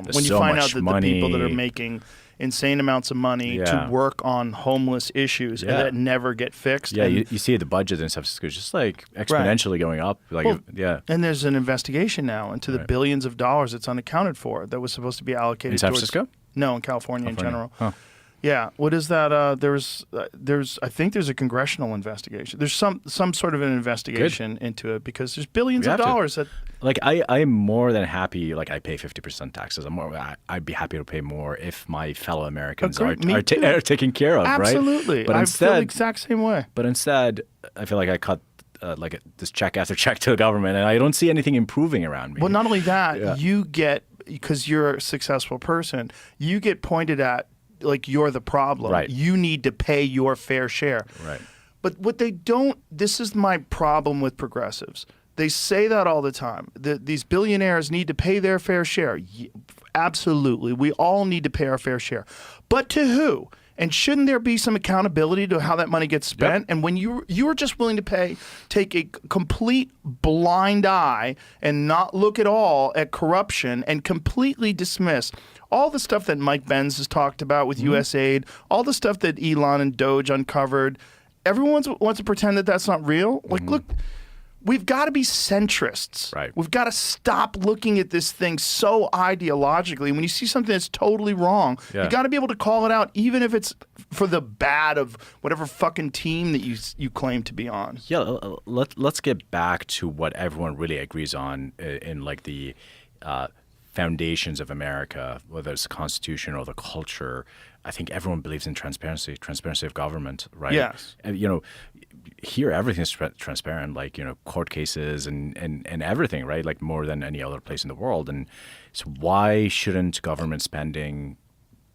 There's when you so find much out that money. the people that are making insane amounts of money to work on homeless issues and that never get fixed. Yeah, you see the budget in San Francisco just like exponentially going up. Like, And there's an investigation now into the billions of dollars that's unaccounted for that was supposed to be allocated in San Francisco? No, in California in general. Huh. Yeah, what is that? I think there's a congressional investigation. There's some sort of an investigation into it because there's billions of dollars that. Like I'm more than happy. Like I pay 50% taxes. I'd be happy to pay more if my fellow Americans are taken care of. Absolutely, right? But I feel the exact same way. But instead, I feel like I cut this check after check to the government, and I don't see anything improving around me. Well, not only that, you get, because you're a successful person, you get pointed at like you're the problem. Right. You need to pay your fair share. Right. But what they don't, this is my problem with progressives. They say that all the time. These billionaires need to pay their fair share. Absolutely. We all need to pay our fair share. But to who? And shouldn't there be some accountability to how that money gets spent? Yep. And when you are just willing to take a complete blind eye and not look at all at corruption and completely dismiss all the stuff that Mike Benz has talked about with USAID, all the stuff that Elon and Doge uncovered, everyone wants to pretend that that's not real. Like, look, we've got to be centrists. Right. We've got to stop looking at this thing so ideologically. When you see something that's totally wrong, you got to be able to call it out, even if it's for the bad of whatever fucking team that you claim to be on. Yeah, let's get back to what everyone really agrees on in like the foundations of America, whether it's the Constitution or the culture. I think everyone believes in transparency of government, right? Yes. And, here everything's transparent, like, court cases and everything, right? Like more than any other place in the world. And so why shouldn't government spending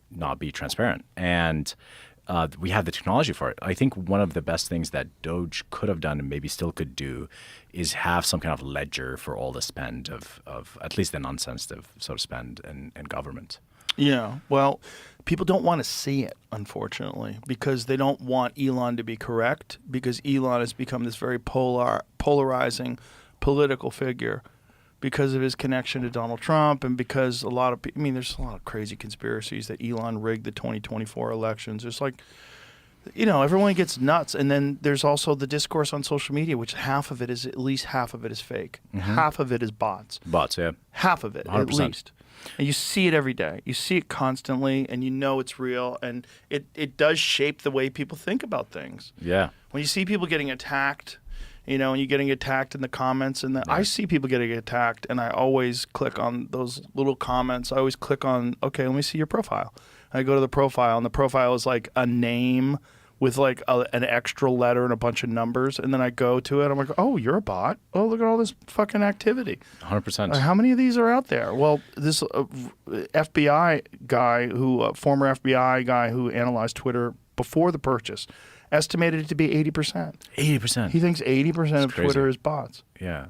not be transparent? And we have the technology for it. I think one of the best things that Doge could have done and maybe still could do is have some kind of ledger for all the spend of at least the non-sensitive sort of spend in government. Yeah, well, people don't want to see it, unfortunately, because they don't want Elon to be correct, because Elon has become this very polarizing political figure because of his connection to Donald Trump and because there's a lot of crazy conspiracies that Elon rigged the 2024 elections. There's like, everyone gets nuts. And then there's also the discourse on social media, which at least half of it is fake. Half of it is bots. Bots, yeah. Half of it, 100%. At least. And you see it every day. You see it constantly, and you know it's real. And it does shape the way people think about things. Yeah. When you see people getting attacked, and you're getting attacked in the comments, I see people getting attacked, and I always click on those little comments. I always click on, okay, let me see your profile. I go to the profile, and the profile is like a name with like an extra letter and a bunch of numbers, and then I go to it. I'm like, oh, you're a bot. Oh, look at all this fucking activity. 100%. How many of these are out there? Well, this FBI guy former FBI guy who analyzed Twitter before the purchase, estimated it to be 80%. 80%. He thinks 80% of crazy. Twitter is bots. Yeah.